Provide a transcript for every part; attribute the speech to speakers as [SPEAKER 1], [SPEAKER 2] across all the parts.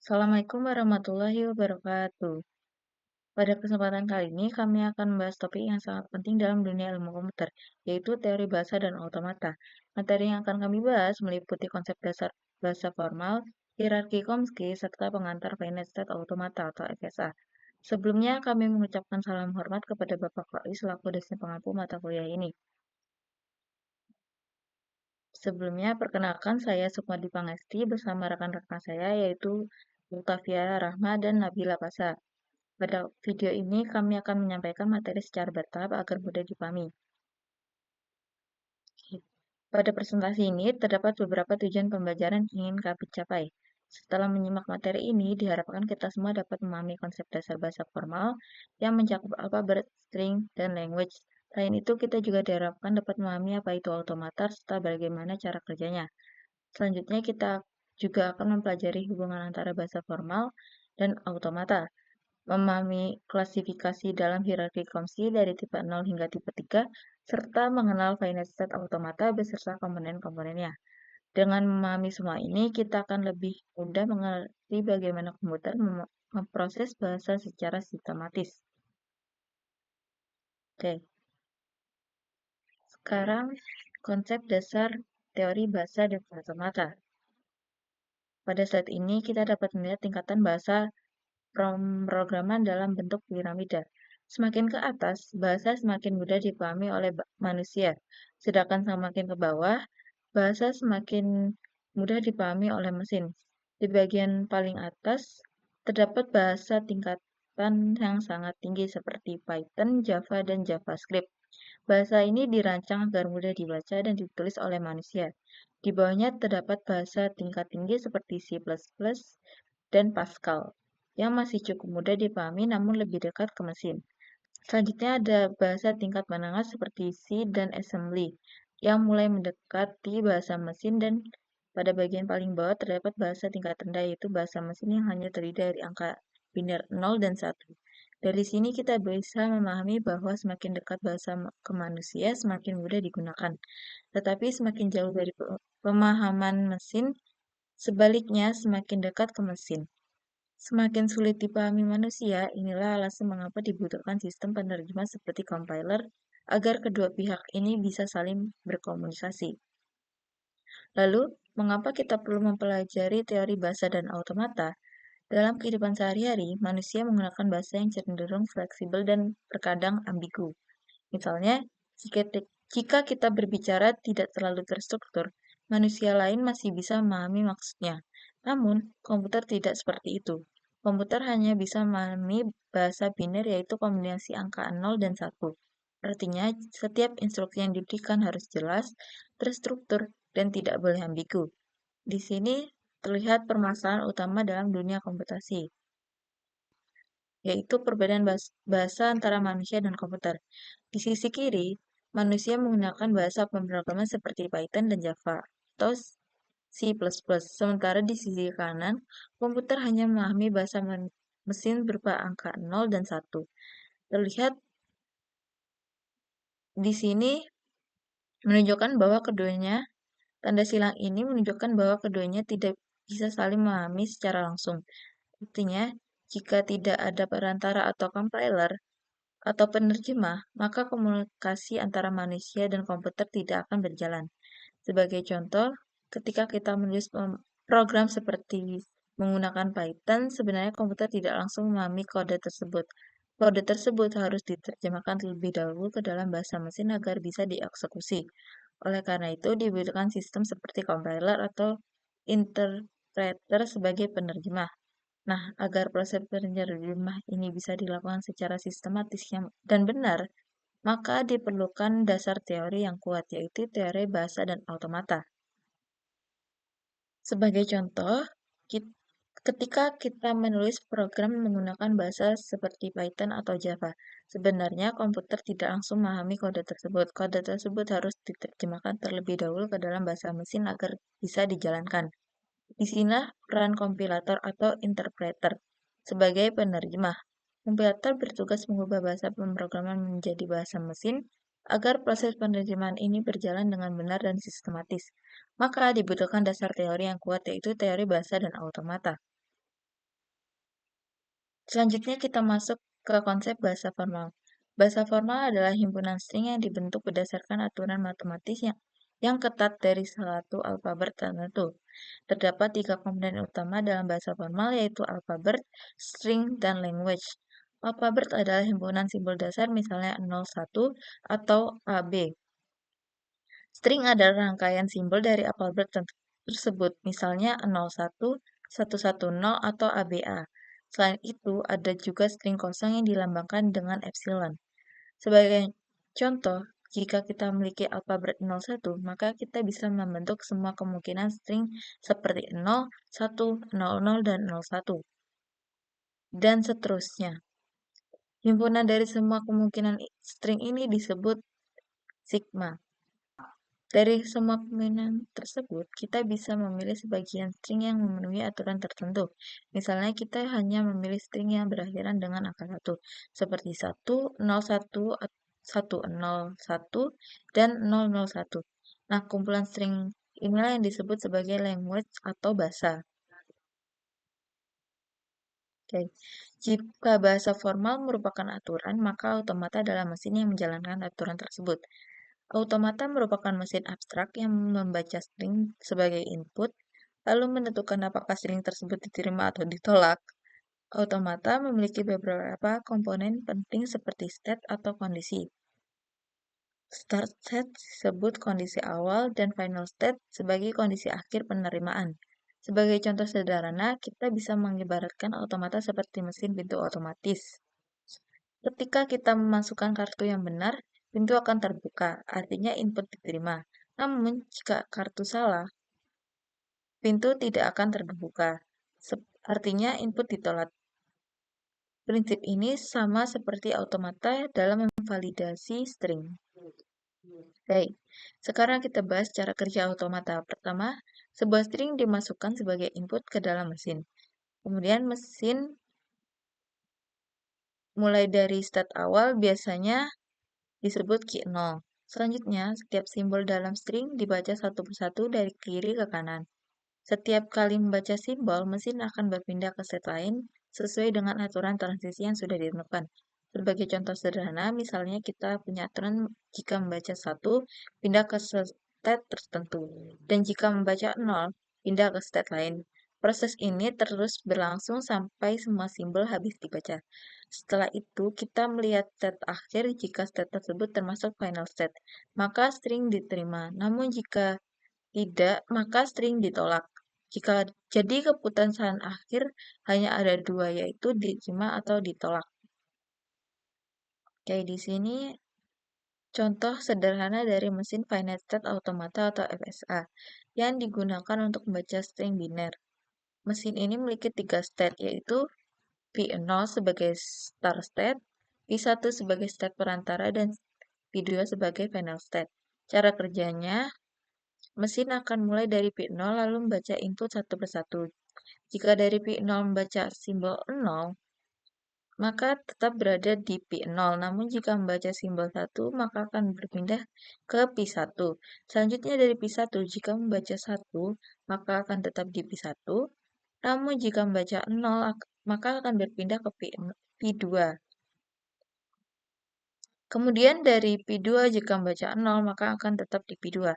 [SPEAKER 1] Assalamualaikum warahmatullahi wabarakatuh. Pada kesempatan kali ini, kami akan membahas topik yang sangat penting dalam dunia ilmu komputer, yaitu teori bahasa dan automata. Materi yang akan kami bahas meliputi konsep dasar bahasa formal, hierarki Chomsky, serta pengantar finite state automata atau FSA. Sebelumnya, kami mengucapkan salam hormat kepada Bapak Rois selaku dosen pengampu mata kuliah ini. Sebelumnya, perkenalkan saya Sukmadi Pangesti bersama rekan-rekan saya yaitu Multavia Rahma dan Nabila Pasa. Pada video ini, kami akan menyampaikan materi secara bertahap agar mudah dipahami. Pada presentasi ini, terdapat beberapa tujuan pembelajaran yang ingin kami capai. Setelah menyimak materi ini, diharapkan kita semua dapat memahami konsep dasar bahasa formal yang mencakup alfabet, string, dan language. Selain itu, kita juga diharapkan dapat memahami apa itu automata serta bagaimana cara kerjanya. Selanjutnya, kita juga akan mempelajari hubungan antara bahasa formal dan automata, memahami klasifikasi dalam hierarki Chomsky dari tipe 0 hingga tipe 3, serta mengenal finite state automata beserta komponen-komponennya. Dengan memahami semua ini, kita akan lebih mudah mengerti bagaimana komputer memproses bahasa secara sistematis. Oke, sekarang konsep dasar teori bahasa dan automata. Pada slide ini, kita dapat melihat tingkatan bahasa pemrograman dalam bentuk piramida. Semakin ke atas, bahasa semakin mudah dipahami oleh manusia, sedangkan semakin ke bawah, bahasa semakin mudah dipahami oleh mesin. Di bagian paling atas, terdapat bahasa tingkatan yang sangat tinggi seperti Python, Java, dan JavaScript. Bahasa ini dirancang agar mudah dibaca dan ditulis oleh manusia. Di bawahnya terdapat bahasa tingkat tinggi seperti C++ dan Pascal, yang masih cukup mudah dipahami namun lebih dekat ke mesin. Selanjutnya ada bahasa tingkat menengah seperti C dan assembly, yang mulai mendekati bahasa mesin, dan pada bagian paling bawah terdapat bahasa tingkat rendah yaitu bahasa mesin yang hanya terdiri dari angka biner 0 dan 1. Dari sini kita bisa memahami bahwa semakin dekat bahasa ke manusia, semakin mudah digunakan. Tetapi semakin jauh dari pemahaman mesin, sebaliknya semakin dekat ke mesin. Semakin sulit dipahami manusia, inilah alasan mengapa dibutuhkan sistem penerjemah seperti compiler agar kedua pihak ini bisa saling berkomunikasi. Lalu, mengapa kita perlu mempelajari teori bahasa dan automata? Dalam kehidupan sehari-hari, manusia menggunakan bahasa yang cenderung fleksibel dan terkadang ambigu. Misalnya, jika kita berbicara tidak terlalu terstruktur, manusia lain masih bisa memahami maksudnya. Namun, komputer tidak seperti itu. Komputer hanya bisa memahami bahasa biner yaitu kombinasi angka 0 dan 1. Artinya, setiap instruksi yang diberikan harus jelas, terstruktur, dan tidak boleh ambigu. Di sini terlihat permasalahan utama dalam dunia komputasi, yaitu perbedaan bahasa antara manusia dan komputer. Di sisi kiri, manusia menggunakan bahasa pemrograman seperti Python dan Java atau C++. Sementara di sisi kanan, komputer hanya memahami bahasa mesin berupa angka 0 dan 1. Terlihat di sini menunjukkan bahwa keduanya, tanda silang ini menunjukkan bahwa keduanya tidak bisa saling memahami secara langsung. Artinya, jika tidak ada perantara atau compiler atau penerjemah, maka komunikasi antara manusia dan komputer tidak akan berjalan. Sebagai contoh, ketika kita menulis program seperti menggunakan Python, sebenarnya komputer tidak langsung memahami kode tersebut. Kode tersebut harus diterjemahkan terlebih dahulu ke dalam bahasa mesin agar bisa dieksekusi. Oleh karena itu, dibutuhkan sistem seperti compiler atau interpreter sebagai penerjemah. Nah, agar proses penerjemah ini bisa dilakukan secara sistematis dan benar, maka diperlukan dasar teori yang kuat, yaitu teori bahasa dan automata. Sebagai contoh, ketika kita menulis program menggunakan bahasa seperti Python atau Java, sebenarnya komputer tidak langsung memahami kode tersebut. Kode tersebut harus diterjemahkan terlebih dahulu ke dalam bahasa mesin agar bisa dijalankan. Di sini peran kompilator atau interpreter sebagai penerjemah. Kompilator bertugas mengubah bahasa pemrograman menjadi bahasa mesin agar proses penerjemahan ini berjalan dengan benar dan sistematis. Maka dibutuhkan dasar teori yang kuat yaitu teori bahasa dan automata. Selanjutnya kita masuk ke konsep bahasa formal. Bahasa formal adalah himpunan string yang dibentuk berdasarkan aturan matematis yang ketat dari suatu alfabet tertentu. Terdapat 3 komponen utama dalam bahasa formal, yaitu alfabet, string, dan language. Alfabet adalah himpunan simbol dasar, misalnya 0, 1, atau AB. String adalah rangkaian simbol dari alfabet tersebut, misalnya 01, 110, atau ABA. Selain itu, ada juga string kosong yang dilambangkan dengan epsilon. Sebagai contoh, jika kita memiliki alfabet 01, maka kita bisa membentuk semua kemungkinan string seperti 0, 1, 00, dan 01, dan seterusnya. Himpunan dari semua kemungkinan string ini disebut sigma. Dari semua kemungkinan tersebut, kita bisa memilih sebagian string yang memenuhi aturan tertentu. Misalnya, kita hanya memilih string yang berakhiran dengan angka 1, seperti 1, 01, 101, dan 001. Nah, kumpulan string inilah yang disebut sebagai language atau bahasa. Oke. Jika bahasa formal merupakan aturan, maka automata adalah mesin yang menjalankan aturan tersebut. Automata merupakan mesin abstrak yang membaca string sebagai input, lalu menentukan apakah string tersebut diterima atau ditolak. Automata memiliki beberapa komponen penting seperti state atau kondisi. Start state disebut kondisi awal dan final state sebagai kondisi akhir penerimaan. Sebagai contoh sederhana, kita bisa mengibaratkan automata seperti mesin pintu otomatis. Ketika kita memasukkan kartu yang benar, pintu akan terbuka, artinya input diterima. Namun, jika kartu salah, pintu tidak akan terbuka, artinya input ditolak. Prinsip ini sama seperti automata dalam memvalidasi string. Baik, sekarang kita bahas cara kerja automata. Pertama, sebuah string dimasukkan sebagai input ke dalam mesin. Kemudian mesin mulai dari state awal biasanya disebut key 0. Selanjutnya, setiap simbol dalam string dibaca satu persatu dari kiri ke kanan. Setiap kali membaca simbol, mesin akan berpindah ke state lain sesuai dengan aturan transisi yang sudah ditentukan. Sebagai contoh sederhana, misalnya kita punya aturan jika membaca 1, pindah ke state tertentu. Dan jika membaca 0, pindah ke state lain. Proses ini terus berlangsung sampai semua simbol habis dibaca. Setelah itu, kita melihat state akhir jika state tersebut termasuk final state, maka string diterima. Namun jika tidak, maka string ditolak. Jika jadi keputusan akhir hanya ada dua, yaitu diterima atau ditolak. Oke, di sini contoh sederhana dari mesin finite state automata atau FSA yang digunakan untuk membaca string biner. Mesin ini memiliki 3 state, yaitu P0 sebagai start state, P1 sebagai state perantara, dan P2 sebagai final state. Cara kerjanya, mesin akan mulai dari P0 lalu membaca input satu persatu. Jika dari P0 membaca simbol 0, maka tetap berada di P0. Namun jika membaca simbol 1, maka akan berpindah ke P1. Selanjutnya dari P1, jika membaca 1, maka akan tetap di P1. Namun jika membaca 0, maka akan berpindah ke P2. Kemudian dari P2 jika membaca 0, maka akan tetap di P2.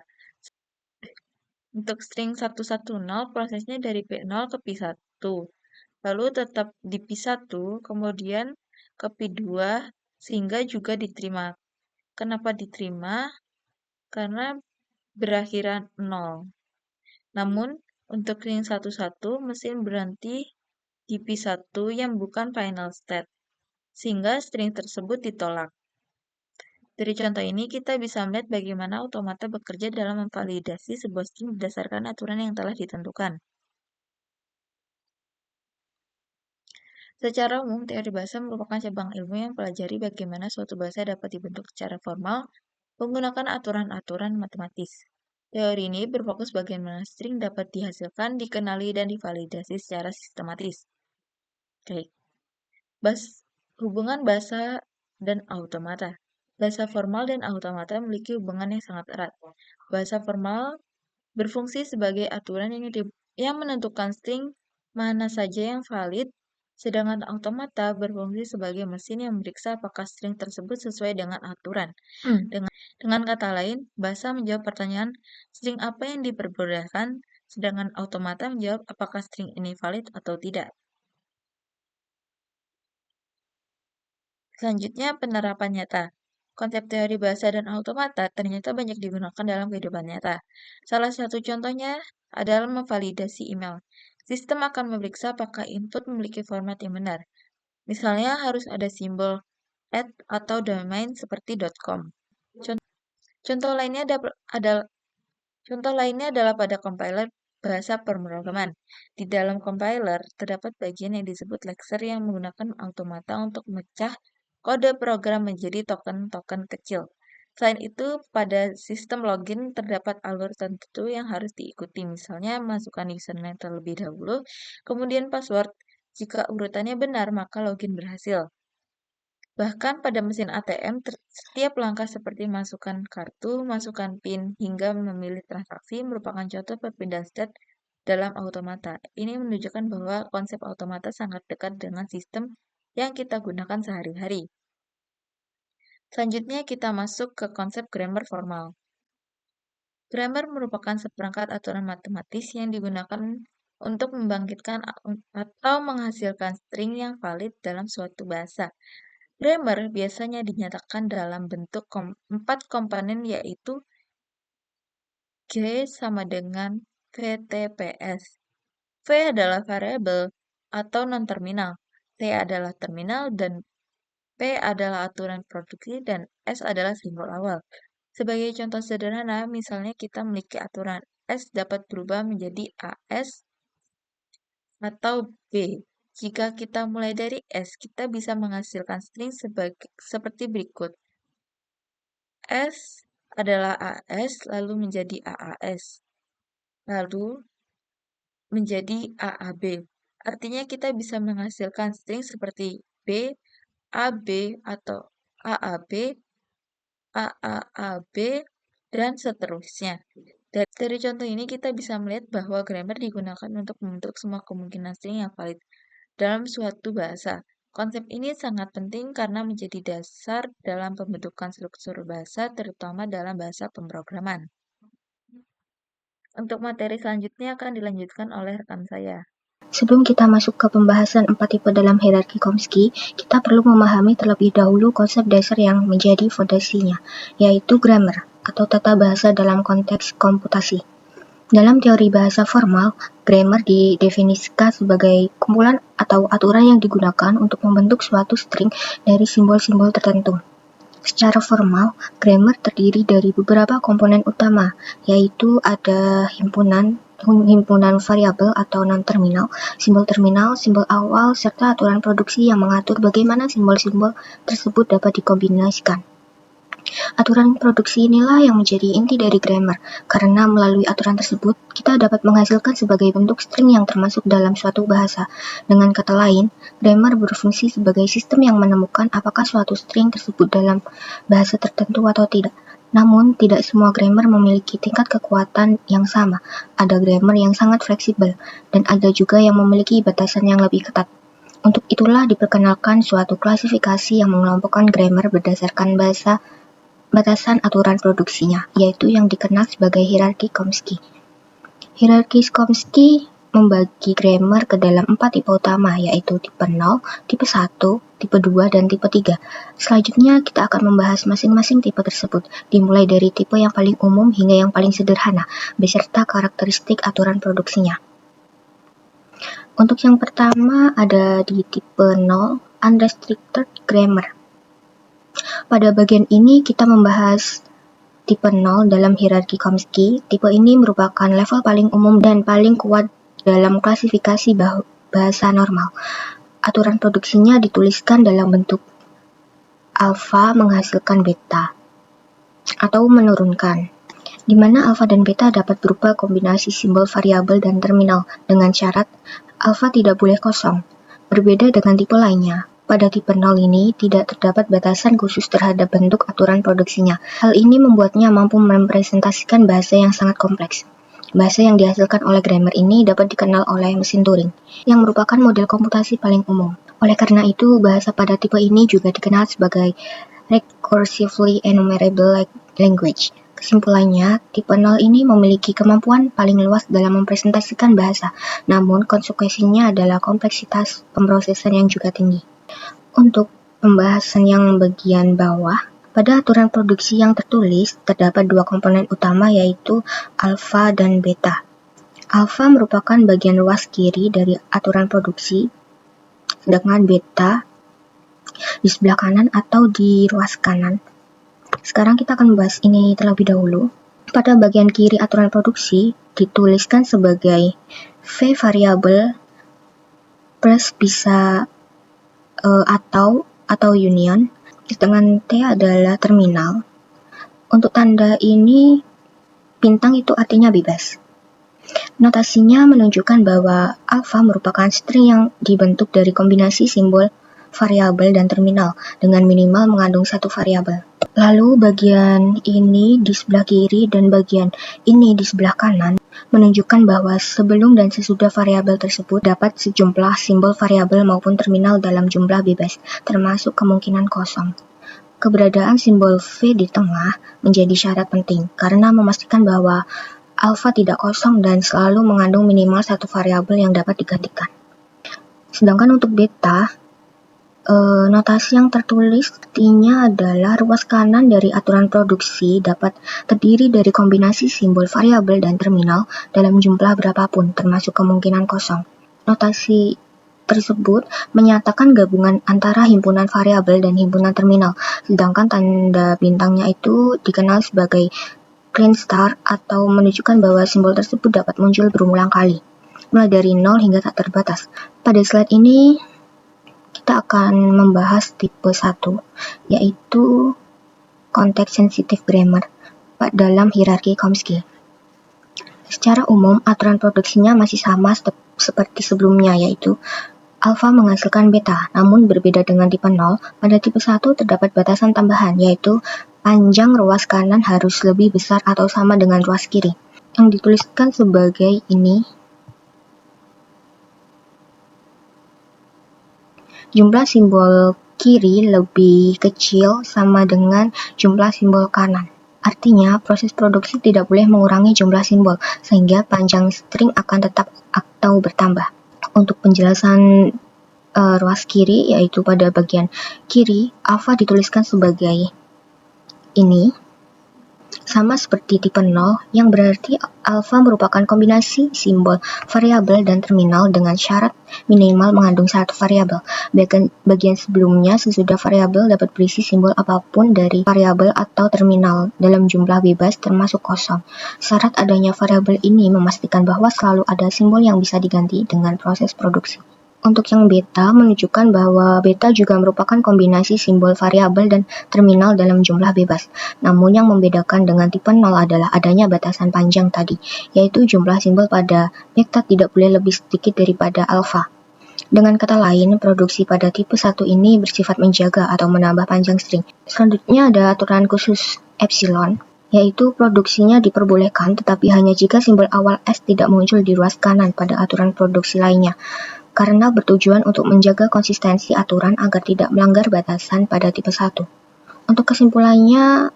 [SPEAKER 1] Untuk string 110, prosesnya dari P0 ke P1. Lalu tetap di P1, kemudian ke P2, sehingga juga diterima. Kenapa diterima? Karena berakhiran 0. Namun, untuk string 11, mesin berhenti di P1 yang bukan final state, sehingga string tersebut ditolak. Dari contoh ini, kita bisa melihat bagaimana automata bekerja dalam memvalidasi sebuah string berdasarkan aturan yang telah ditentukan. Secara umum, teori bahasa merupakan cabang ilmu yang mempelajari bagaimana suatu bahasa dapat dibentuk secara formal menggunakan aturan-aturan matematis. Teori ini berfokus bagaimana string dapat dihasilkan, dikenali, dan divalidasi secara sistematis. Oke. Hubungan bahasa dan automata. Bahasa formal dan automata memiliki hubungan yang sangat erat. Bahasa formal berfungsi sebagai aturan yang menentukan string mana saja yang valid Sedangkan automata berfungsi sebagai mesin yang memeriksa apakah string tersebut sesuai dengan aturan. Dengan kata lain, bahasa menjawab pertanyaan string apa yang diperbolehkan, sedangkan automata menjawab apakah string ini valid atau tidak. Selanjutnya, penerapan nyata. Konsep teori bahasa dan automata ternyata banyak digunakan dalam kehidupan nyata. Salah satu contohnya adalah memvalidasi email. Sistem akan memeriksa apakah input memiliki format yang benar. Misalnya harus ada simbol @ atau domain seperti .com. Contoh lainnya adalah pada compiler bahasa pemrograman. Di dalam compiler, terdapat bagian yang disebut lexer yang menggunakan automata untuk memecah kode program menjadi token-token kecil. Selain itu, pada sistem login terdapat alur tertentu yang harus diikuti. Misalnya, masukkan username terlebih dahulu, kemudian password. Jika urutannya benar, maka login berhasil. Bahkan pada mesin ATM, setiap langkah seperti masukkan kartu, masukkan PIN, hingga memilih transaksi merupakan contoh perpindahan state dalam automata. Ini menunjukkan bahwa konsep automata sangat dekat dengan sistem yang kita gunakan sehari-hari. Selanjutnya kita masuk ke konsep grammar formal. Grammar merupakan seperangkat aturan matematis yang digunakan untuk membangkitkan atau menghasilkan string yang valid dalam suatu bahasa. Grammar biasanya dinyatakan dalam bentuk 4 komponen, yaitu G sama dengan VTPS. V adalah variabel atau non-terminal, T adalah terminal, dan P adalah aturan produksi, dan S adalah simbol awal. Sebagai contoh sederhana, misalnya kita memiliki aturan S dapat berubah menjadi AS atau B. Jika kita mulai dari S, kita bisa menghasilkan string seperti berikut. S adalah AS, lalu menjadi AAS, lalu menjadi AAB. Artinya kita bisa menghasilkan string seperti B, AB, atau AAB, AAAB, dan seterusnya. Dari contoh ini kita bisa melihat bahwa grammar digunakan untuk membentuk semua kemungkinan string yang valid dalam suatu bahasa. Konsep ini sangat penting karena menjadi dasar dalam pembentukan struktur bahasa, terutama dalam bahasa pemrograman. Untuk materi selanjutnya akan dilanjutkan oleh rekan saya.
[SPEAKER 2] Sebelum kita masuk ke pembahasan 4 tipe dalam hierarki Chomsky, kita perlu memahami terlebih dahulu konsep dasar yang menjadi fondasinya, yaitu grammar atau tata bahasa dalam konteks komputasi. Dalam teori bahasa formal, grammar didefinisikan sebagai kumpulan atau aturan yang digunakan untuk membentuk suatu string dari simbol-simbol tertentu. Secara formal, grammar terdiri dari beberapa komponen utama, yaitu ada himpunan variabel atau non-terminal, simbol terminal, simbol awal, serta aturan produksi yang mengatur bagaimana simbol-simbol tersebut dapat dikombinasikan. Aturan produksi inilah yang menjadi inti dari grammar, karena melalui aturan tersebut, kita dapat menghasilkan sebagai bentuk string yang termasuk dalam suatu bahasa. Dengan kata lain, grammar berfungsi sebagai sistem yang menemukan apakah suatu string tersebut dalam bahasa tertentu atau tidak. Namun, tidak semua grammar memiliki tingkat kekuatan yang sama. Ada grammar yang sangat fleksibel, dan ada juga yang memiliki batasan yang lebih ketat. Untuk itulah diperkenalkan suatu klasifikasi yang mengelompokkan grammar berdasarkan batasan aturan produksinya, yaitu yang dikenal sebagai hierarki Chomsky. Hierarki Chomsky membagi grammar ke dalam 4 tipe utama, yaitu tipe 0, tipe 1, tipe 2, dan tipe 3. Selanjutnya, kita akan membahas masing-masing tipe tersebut, dimulai dari tipe yang paling umum hingga yang paling sederhana, beserta karakteristik aturan produksinya. Untuk yang pertama ada di tipe 0, unrestricted grammar. Pada bagian ini kita membahas tipe 0 dalam hierarki Chomsky. Tipe ini merupakan level paling umum dan paling kuat dalam klasifikasi bahasa normal. Aturan produksinya dituliskan dalam bentuk alfa menghasilkan beta atau menurunkan, di mana alfa dan beta dapat berupa kombinasi simbol variabel dan terminal dengan syarat alfa tidak boleh kosong. Berbeda dengan tipe lainnya, pada tipe 0 ini tidak terdapat batasan khusus terhadap bentuk aturan produksinya. Hal ini membuatnya mampu merepresentasikan bahasa yang sangat kompleks. Bahasa yang dihasilkan oleh grammar ini dapat dikenal oleh mesin Turing, yang merupakan model komputasi paling umum. Oleh karena itu, bahasa pada tipe ini juga dikenal sebagai recursively enumerable language. Kesimpulannya, tipe 0 ini memiliki kemampuan paling luas dalam mempresentasikan bahasa, namun konsekuensinya adalah kompleksitas pemrosesan yang juga tinggi. Untuk pembahasan yang bagian bawah, pada aturan produksi yang tertulis, terdapat dua komponen utama yaitu alfa dan beta. Alfa merupakan bagian luas kiri dari aturan produksi, sedangkan beta di sebelah kanan atau di ruas kanan. Sekarang kita akan membahas ini terlebih dahulu. Pada bagian kiri aturan produksi dituliskan sebagai V variabel plus bisa atau union, sedangkan T adalah terminal. Untuk tanda ini, bintang itu artinya bebas. Notasinya menunjukkan bahwa alfa merupakan string yang dibentuk dari kombinasi simbol variabel dan terminal dengan minimal mengandung satu variabel. Lalu bagian ini di sebelah kiri dan bagian ini di sebelah kanan menunjukkan bahwa sebelum dan sesudah variabel tersebut dapat sejumlah simbol variabel maupun terminal dalam jumlah bebas, termasuk kemungkinan kosong. Keberadaan simbol V di tengah menjadi syarat penting karena memastikan bahwa alfa tidak kosong dan selalu mengandung minimal satu variabel yang dapat digantikan. Sedangkan untuk beta, notasi yang tertulis artinya adalah ruas kanan dari aturan produksi dapat terdiri dari kombinasi simbol variabel dan terminal dalam jumlah berapapun, termasuk kemungkinan kosong. Notasi tersebut menyatakan gabungan antara himpunan variabel dan himpunan terminal, sedangkan tanda bintangnya itu dikenal sebagai green star atau menunjukkan bahwa simbol tersebut dapat muncul berulang kali, mulai dari 0 hingga tak terbatas. Pada slide ini, kita akan membahas tipe 1, yaitu Context Sensitive Grammar dalam hierarki Chomsky. Secara umum, aturan produksinya masih sama seperti sebelumnya, yaitu alfa menghasilkan beta, namun berbeda dengan tipe 0, pada tipe 1 terdapat batasan tambahan, yaitu panjang ruas kanan harus lebih besar atau sama dengan ruas kiri, yang dituliskan sebagai ini. Jumlah simbol kiri lebih kecil sama dengan jumlah simbol kanan. Artinya, proses produksi tidak boleh mengurangi jumlah simbol, sehingga panjang string akan tetap atau bertambah. Untuk penjelasan ruas kiri, yaitu pada bagian kiri, alfa dituliskan sebagai ini, sama seperti tipe 0, yang berarti alfa merupakan kombinasi simbol variabel dan terminal dengan syarat minimal mengandung satu variabel. Bagian sebelumnya, sesudah variabel dapat berisi simbol apapun dari variabel atau terminal dalam jumlah bebas termasuk kosong. Syarat adanya variabel ini memastikan bahwa selalu ada simbol yang bisa diganti dengan proses produksi. Untuk yang beta, menunjukkan bahwa beta juga merupakan kombinasi simbol variabel dan terminal dalam jumlah bebas. Namun yang membedakan dengan tipe 0 adalah adanya batasan panjang tadi, yaitu jumlah simbol pada beta tidak boleh lebih sedikit daripada alfa. Dengan kata lain, produksi pada tipe 1 ini bersifat menjaga atau menambah panjang string. Selanjutnya ada aturan khusus epsilon, yaitu produksinya diperbolehkan tetapi hanya jika simbol awal S tidak muncul di ruas kanan pada aturan produksi lainnya, karena bertujuan untuk menjaga konsistensi aturan agar tidak melanggar batasan pada tipe 1. Untuk kesimpulannya,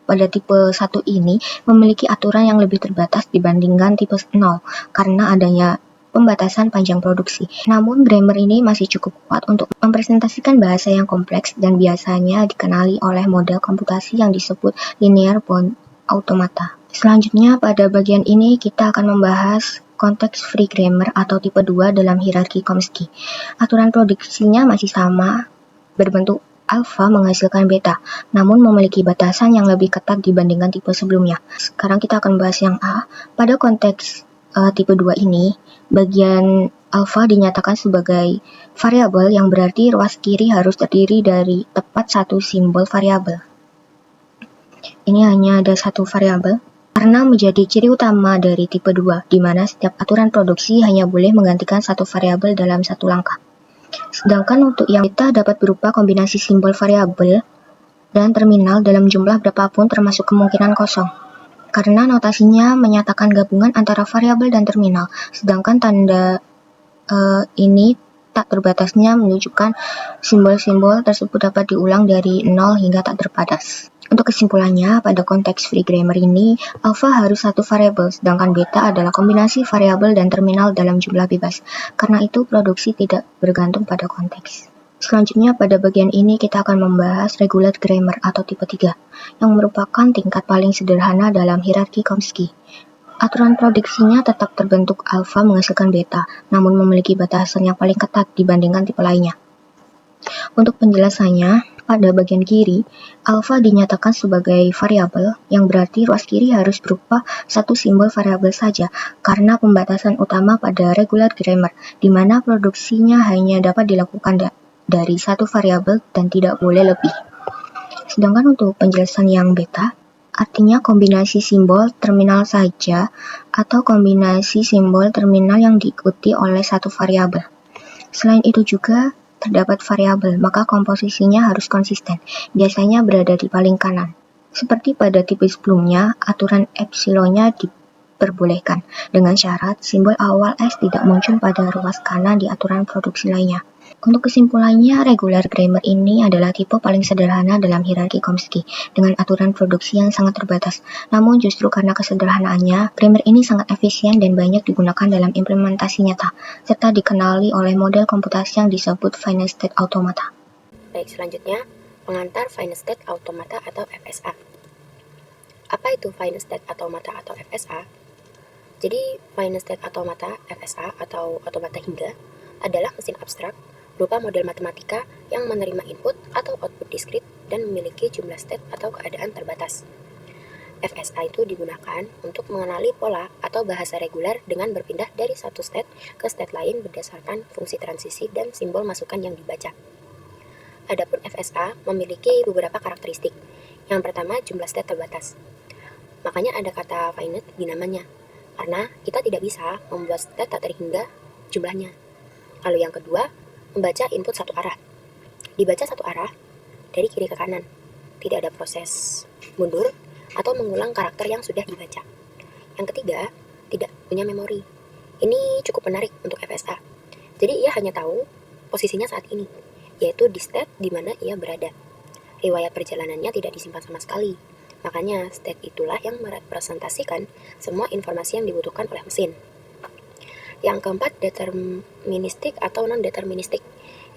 [SPEAKER 2] pada tipe 1 ini memiliki aturan yang lebih terbatas dibandingkan tipe 0 karena adanya pembatasan panjang produksi. Namun, grammar ini masih cukup kuat untuk mempresentasikan bahasa yang kompleks dan biasanya dikenali oleh model komputasi yang disebut linear bound automata. Selanjutnya, pada bagian ini kita akan membahas Context Free Grammar atau tipe 2 dalam hierarki Chomsky. Aturan produksinya masih sama, berbentuk alfa menghasilkan beta, namun memiliki batasan yang lebih ketat dibandingkan tipe sebelumnya. Sekarang kita akan bahas yang A. Pada konteks tipe 2 ini, bagian alfa dinyatakan sebagai variabel yang berarti ruas kiri harus terdiri dari tepat satu simbol variabel. Ini hanya ada satu variabel, karena menjadi ciri utama dari tipe 2, di mana setiap aturan produksi hanya boleh menggantikan satu variabel dalam satu langkah. Sedangkan untuk yang beta dapat berupa kombinasi simbol variabel dan terminal dalam jumlah berapapun termasuk kemungkinan kosong. karena notasinya menyatakan gabungan antara variabel dan terminal, sedangkan tanda ini tak terbatasnya menunjukkan simbol-simbol tersebut dapat diulang dari 0 hingga tak terbatas. Untuk kesimpulannya, pada konteks free grammar ini, alpha harus satu variabel, sedangkan beta adalah kombinasi variabel dan terminal dalam jumlah bebas. Karena itu, produksi tidak bergantung pada konteks. Selanjutnya, pada bagian ini kita akan membahas regular grammar atau tipe 3, yang merupakan tingkat paling sederhana dalam hierarki Chomsky. Aturan prediksinya tetap terbentuk alfa menghasilkan beta, namun memiliki batasan yang paling ketat dibandingkan tipe lainnya. Untuk penjelasannya, pada bagian kiri, alfa dinyatakan sebagai variabel, yang berarti ruas kiri harus berupa satu simbol variabel saja, karena pembatasan utama pada regular grammar, di mana produksinya hanya dapat dilakukan dari satu variabel dan tidak boleh lebih. Sedangkan untuk penjelasan yang beta, artinya kombinasi simbol terminal saja atau kombinasi simbol terminal yang diikuti oleh satu variabel. Selain itu juga terdapat variabel, maka komposisinya harus konsisten, biasanya berada di paling kanan. Seperti pada tipe sebelumnya, aturan epsilonnya diperbolehkan, dengan syarat simbol awal S tidak muncul pada ruas kanan di aturan produksi lainnya. Untuk kesimpulannya, regular grammar ini adalah tipe paling sederhana dalam hierarki Chomsky, dengan aturan produksi yang sangat terbatas. Namun justru karena kesederhanaannya, grammar ini sangat efisien dan banyak digunakan dalam implementasi nyata, serta dikenali oleh model komputasi yang disebut finite state automata.
[SPEAKER 3] Baik, selanjutnya, pengantar finite state automata atau FSA. Apa itu finite state automata atau FSA? Jadi, finite state automata, FSA, atau automata hingga, adalah mesin abstrak berupa model matematika yang menerima input atau output diskrit dan memiliki jumlah state atau keadaan terbatas. FSA itu digunakan untuk mengenali pola atau bahasa reguler dengan berpindah dari satu state ke state lain berdasarkan fungsi transisi dan simbol masukan yang dibaca. Adapun FSA memiliki beberapa karakteristik. Yang pertama, jumlah state terbatas. Makanya ada kata finite di namanya, karena kita tidak bisa membuat state tak terhingga jumlahnya. Lalu yang kedua, membaca input satu arah. Dibaca satu arah dari kiri ke kanan. Tidak ada proses mundur atau mengulang karakter yang sudah dibaca. Yang ketiga, tidak punya memori. Ini cukup menarik untuk FSA. Jadi ia hanya tahu posisinya saat ini, yaitu di state di mana ia berada. Riwayat perjalanannya tidak disimpan sama sekali. Makanya state itulah yang merepresentasikan semua informasi yang dibutuhkan oleh mesin. Yang keempat, deterministik atau non-deterministik.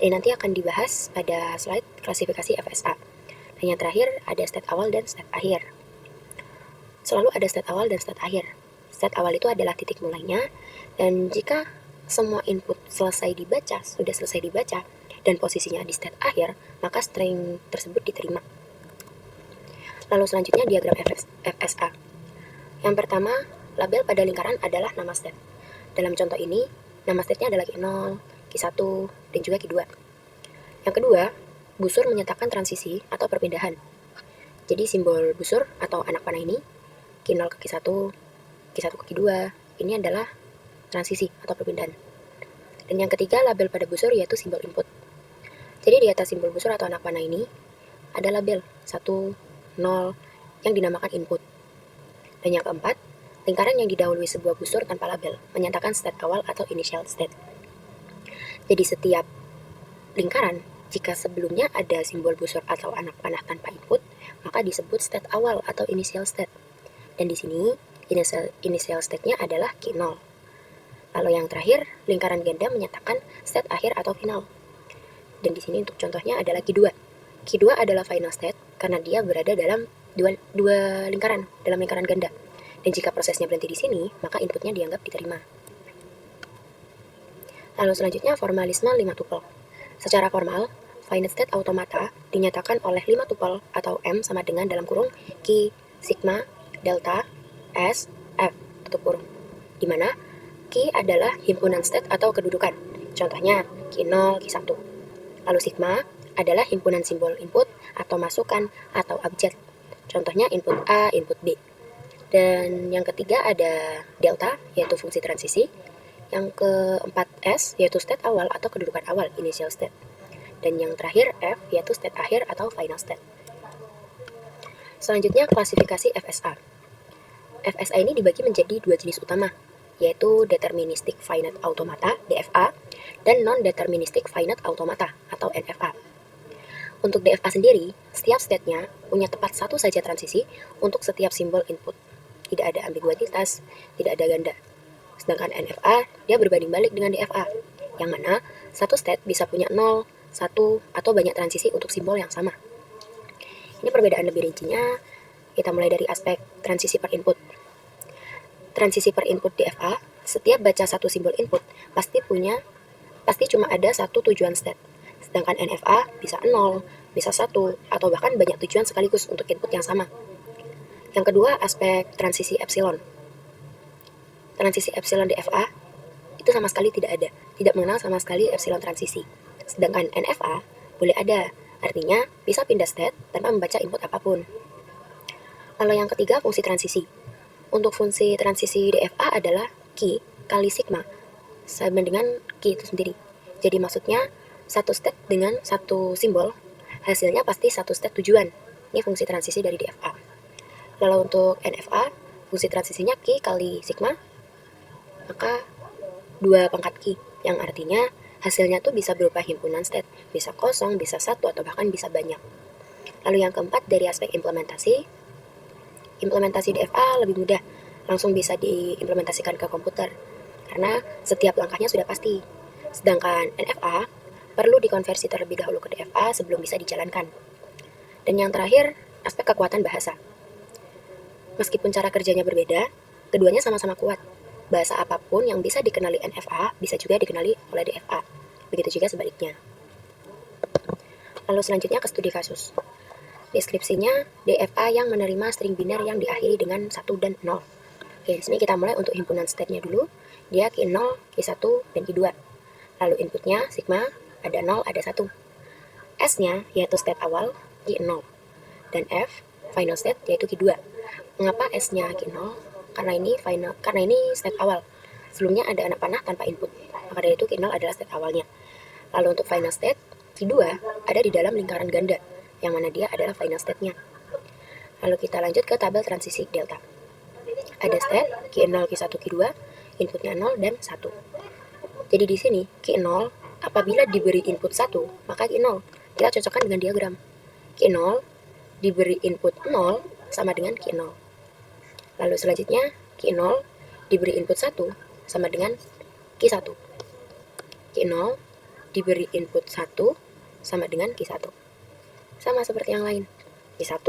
[SPEAKER 3] Ini nanti akan dibahas pada slide klasifikasi FSA. Dan yang terakhir, ada state awal dan state akhir. Selalu ada state awal dan state akhir. State awal itu adalah titik mulainya, dan jika semua input sudah selesai dibaca, dan posisinya di state akhir, maka string tersebut diterima. Lalu selanjutnya diagram FSA. Yang pertama, label pada lingkaran adalah nama state. Dalam contoh ini, nama state-nya adalah Q0, Q1, dan juga Q2. Yang kedua, busur menyatakan transisi atau perpindahan. Jadi simbol busur atau anak panah ini, Q0 ke Q1, Q1 ke Q2, ini adalah transisi atau perpindahan. Dan yang ketiga, label pada busur yaitu simbol input. Jadi di atas simbol busur atau anak panah ini, ada label 1, 0 yang dinamakan input. Dan yang keempat, lingkaran yang didahului sebuah busur tanpa label menyatakan state awal atau initial state. Jadi setiap lingkaran, jika sebelumnya ada simbol busur atau anak panah tanpa input, maka disebut state awal atau initial state. Dan di sini, initial state-nya adalah Q0. Lalu yang terakhir, lingkaran ganda menyatakan state akhir atau final. Dan di sini untuk contohnya adalah Q2. Q2 adalah final state karena dia berada dalam dua lingkaran, dalam lingkaran ganda. Dan jika prosesnya berhenti di sini, maka inputnya dianggap diterima. Lalu selanjutnya formalisme 5 tuple. Secara formal, finite state automata dinyatakan oleh 5 tuple atau M sama dengan dalam kurung Q, sigma, delta, S, F, tutup kurung. Di mana Q adalah himpunan state atau kedudukan. Contohnya Q0, Q1. Lalu sigma adalah himpunan simbol input atau masukan atau abjad. Contohnya input A, input B. Dan yang ketiga ada delta, yaitu fungsi transisi. Yang keempat S, yaitu state awal atau kedudukan awal, initial state. Dan yang terakhir F, yaitu state akhir atau final state. Selanjutnya klasifikasi FSA. FSA ini dibagi menjadi dua jenis utama, yaitu Deterministic Finite Automata (DFA) dan Non-Deterministic Finite Automata atau NFA. Untuk DFA sendiri, setiap state-nya punya tepat satu saja transisi untuk setiap simbol input. Tidak ada ambiguitas, tidak ada ganda. Sedangkan NFA, dia berbanding balik dengan DFA, yang mana satu state bisa punya 0, 1, atau banyak transisi untuk simbol yang sama. Ini perbedaan lebih rincinya, kita mulai dari aspek transisi per input. Transisi per input DFA, setiap baca satu simbol input pasti cuma ada satu tujuan state. Sedangkan NFA bisa 0, bisa 1, atau bahkan banyak tujuan sekaligus untuk input yang sama. Yang kedua, aspek transisi epsilon. Transisi epsilon DFA itu sama sekali tidak ada, tidak mengenal sama sekali epsilon transisi. Sedangkan NFA boleh ada, artinya bisa pindah state tanpa membaca input apapun. Lalu yang ketiga, fungsi transisi. Untuk fungsi transisi DFA adalah Q kali sigma, sama dengan Q itu sendiri. Jadi maksudnya, satu state dengan satu simbol, hasilnya pasti satu state tujuan. Ini fungsi transisi dari DFA. Lalu untuk NFA, fungsi transisinya Q kali sigma, maka 2 pangkat Q, yang artinya hasilnya tuh bisa berupa himpunan state, bisa kosong, bisa 1, atau bahkan bisa banyak. Lalu yang keempat, dari aspek implementasi DFA lebih mudah, langsung bisa diimplementasikan ke komputer, karena setiap langkahnya sudah pasti. Sedangkan NFA perlu dikonversi terlebih dahulu ke DFA sebelum bisa dijalankan. Dan yang terakhir, aspek kekuatan bahasa. Meskipun cara kerjanya berbeda, keduanya sama-sama kuat. Bahasa apapun yang bisa dikenali NFA bisa juga dikenali oleh DFA. Begitu juga sebaliknya. Lalu selanjutnya ke studi kasus. Deskripsinya, DFA yang menerima string biner yang diakhiri dengan 1 dan 0. Oke, di sini kita mulai untuk himpunan state-nya dulu. Dia Q0, Q1, dan Q2. Lalu inputnya sigma, ada 0, ada 1. S-nya yaitu state awal, Q0. Dan F, final state, yaitu Q2. Mengapa S-nya Q0? Karena ini state awal. Sebelumnya ada anak panah tanpa input. Maka dari itu Q0 adalah state awalnya. Lalu untuk final state, Q2 ada di dalam lingkaran ganda, yang mana dia adalah final state-nya. Lalu kita lanjut ke tabel transisi delta. Ada state Q0, Q1, Q2, inputnya 0 dan 1. Jadi di sini Q0 apabila diberi input 1, maka Q0. Kita cocokkan dengan diagram. Q0 diberi input 0 sama dengan Q0. Lalu selanjutnya Q0 diberi input 1 sama dengan Q1. Q0 diberi input 1 sama dengan Q1. Sama seperti yang lain. Q1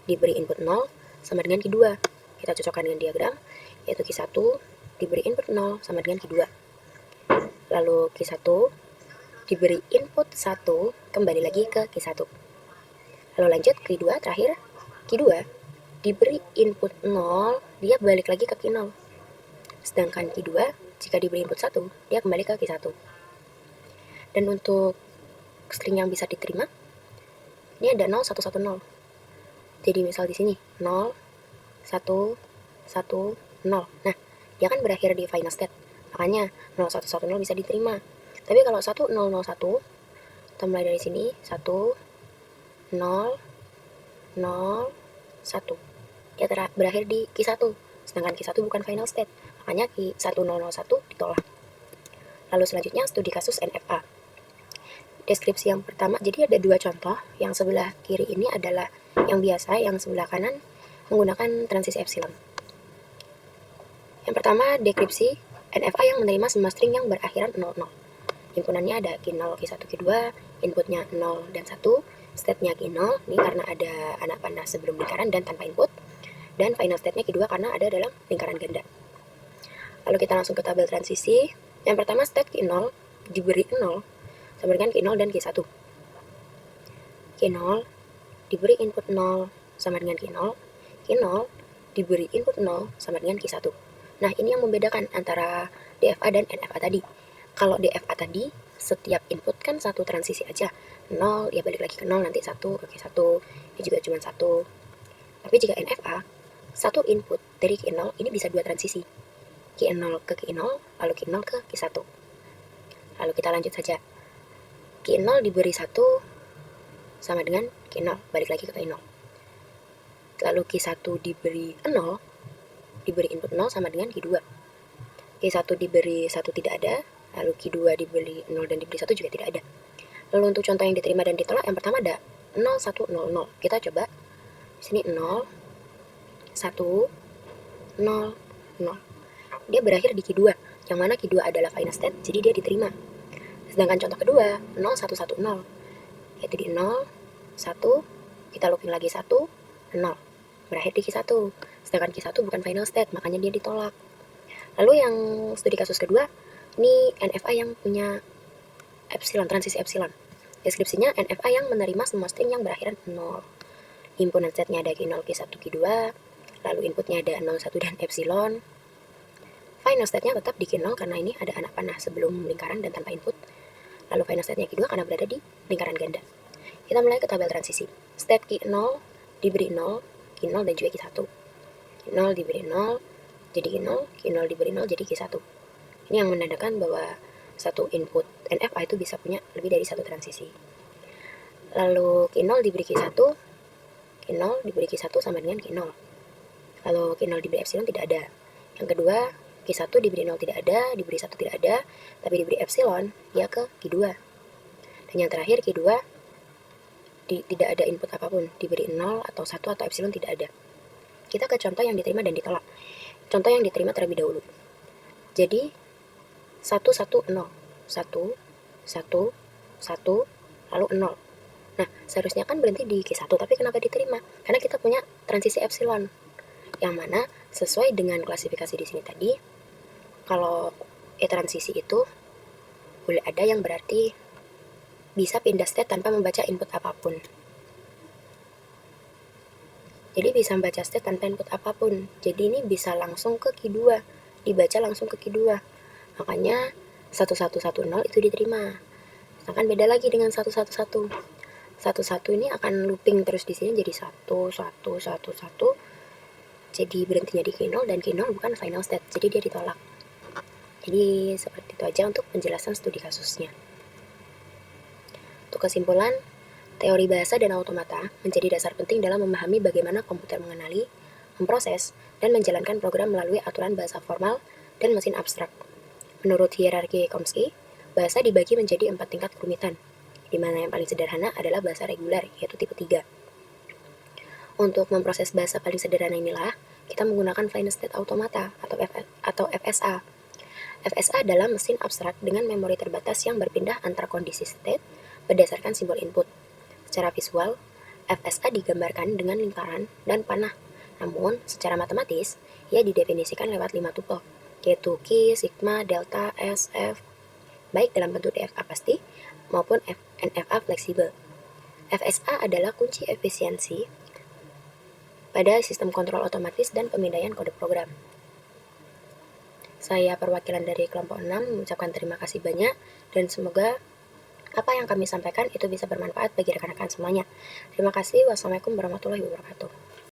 [SPEAKER 3] diberi input 0 sama dengan Q2. Kita cocokkan dengan diagram, yaitu Q1 diberi input 0 sama dengan Q2. Lalu Q1 diberi input 1 kembali lagi ke Q1. Lalu lanjut Q2 terakhir. Q2 diberi input 0, dia balik lagi ke Q0. Sedangkan Q2 jika diberi input 1, dia kembali ke Q1. Dan untuk string yang bisa diterima, ini ada 0, 1, 1, 0. Jadi misal di sini 0, 1, 1, 0. Nah, dia kan berakhir di final state. Makanya 0, 1, 1, 0 bisa diterima. Tapi kalau 1, 0, 0, 1, kita mulai dari sini 1, 0, 0, 1. Dia berakhir di Q1. Sedangkan Q1 bukan final state. Makanya Q1, 0, 0, 1 ditolak. Lalu selanjutnya studi kasus NFA. Deskripsi yang pertama, jadi ada dua contoh. Yang sebelah kiri ini adalah yang biasa, yang sebelah kanan menggunakan transisi epsilon. Yang pertama, deskripsi NFA yang menerima semua string yang berakhiran 00. Himpunannya ada Q0, Q1, Q2, inputnya 0 dan 1, state-nya Q0, ini karena ada anak panah sebelum lingkaran dan tanpa input, dan final state-nya Q2 karena ada dalam lingkaran ganda. Lalu kita langsung ke tabel transisi. Yang pertama, state Q0 diberi 0 sama dengan Q0 dan Q1. Q0 diberi input 0 sama dengan Q0, Q0 diberi input 0 sama dengan Q1. Nah, ini yang membedakan antara DFA dan NFA tadi. Kalau DFA tadi, setiap input kan satu transisi aja. 0, ya balik lagi ke 0, nanti 1 ke Q1, ini juga cuma 1. Tapi jika NFA, satu input dari Q0 ini bisa dua transisi. Q0 ke Q0, lalu Q0 ke Q1. Lalu kita lanjut saja. Q0 diberi 1 sama dengan Q0, balik lagi ke Q0. Lalu Q1 diberi 0, diberi input 0 sama dengan Q2. Q1 diberi 1 tidak ada, lalu Q2 diberi 0 dan diberi 1 juga tidak ada. Lalu untuk contoh yang diterima dan ditolak, yang pertama ada 0, 1, 0, 0. Kita coba di sini 0, 1, 0, 0. Dia berakhir di Q2, yang mana Q2 adalah final state, jadi dia diterima. Sedangkan contoh kedua, 0, 1, 1, 0. Yaitu di 0, 1, kita looping lagi 1, 0. Berakhir di Q1. Sedangkan Q1 bukan final state, makanya dia ditolak. Lalu yang studi kasus kedua, ini NFA yang punya epsilon, transisi epsilon. Deskripsinya, NFA yang menerima semua string yang berakhiran 0. Himpunan setnya ada Q0, Q1, Q2, lalu inputnya ada 0, 1, dan epsilon. Final state-nya tetap di Q0 karena ini ada anak panah sebelum lingkaran dan tanpa input. Lalu final state-nya Q2 karena berada di lingkaran ganda. Kita mulai ke tabel transisi. State Q0 diberi 0, Q0 dan juga Q1. Q0 diberi 0, jadi Q0, Q0 diberi 0, jadi Q1. Ini yang menandakan bahwa satu input NFA itu bisa punya lebih dari satu transisi. Lalu Q0 diberi Q1, Q0 diberi Q1 sama dengan Q0. Lalu Q0 diberi epsilon tidak ada. Yang kedua, Q1 diberi 0 tidak ada, diberi 1 tidak ada, tapi diberi epsilon, ya ke Q2. Dan yang terakhir, Q2 tidak ada input apapun, diberi 0 atau 1 atau epsilon tidak ada. Kita ke contoh yang diterima dan ditolak. Contoh yang diterima terlebih dahulu. Jadi, 1, 1, 0. 1, 1, 1, lalu 0. Nah, seharusnya kan berhenti di Q1, tapi kenapa diterima? Karena kita punya transisi epsilon, yang mana sesuai dengan klasifikasi di sini tadi, kalau transisi itu boleh ada yang berarti bisa pindah state tanpa membaca input apapun. Jadi bisa membaca state tanpa input apapun. Jadi ini bisa langsung ke Q2, dibaca langsung ke Q2. Makanya 1110 itu diterima. Sedangkan beda lagi dengan 111. 11 ini akan looping terus di sini jadi 1, 1, 1, 1. Jadi berhentinya di Q0 dan Q0 bukan final state, jadi dia ditolak. Jadi seperti itu aja untuk penjelasan studi kasusnya. Untuk kesimpulan, teori bahasa dan automata menjadi dasar penting dalam memahami bagaimana komputer mengenali, memproses, dan menjalankan program melalui aturan bahasa formal dan mesin abstrak. Menurut hierarki Chomsky, bahasa dibagi menjadi 4 tingkat kerumitan, di mana yang paling sederhana adalah bahasa reguler, yaitu tipe 3. Untuk memproses bahasa paling sederhana inilah, kita menggunakan Final State Automata atau FSA. FSA adalah mesin abstrak dengan memori terbatas yang berpindah antara kondisi state berdasarkan simbol input. Secara visual, FSA digambarkan dengan lingkaran dan panah. Namun, secara matematis, ia didefinisikan lewat 5 tuple, yaitu Q, sigma, delta, S, F, baik dalam bentuk DFA pasti maupun NFA fleksibel. FSA adalah kunci efisiensi pada sistem kontrol otomatis dan pemindaian kode program. Saya perwakilan dari kelompok 6 mengucapkan terima kasih banyak dan semoga apa yang kami sampaikan itu bisa bermanfaat bagi rekan-rekan semuanya. Terima kasih. Wassalamualaikum warahmatullahi wabarakatuh.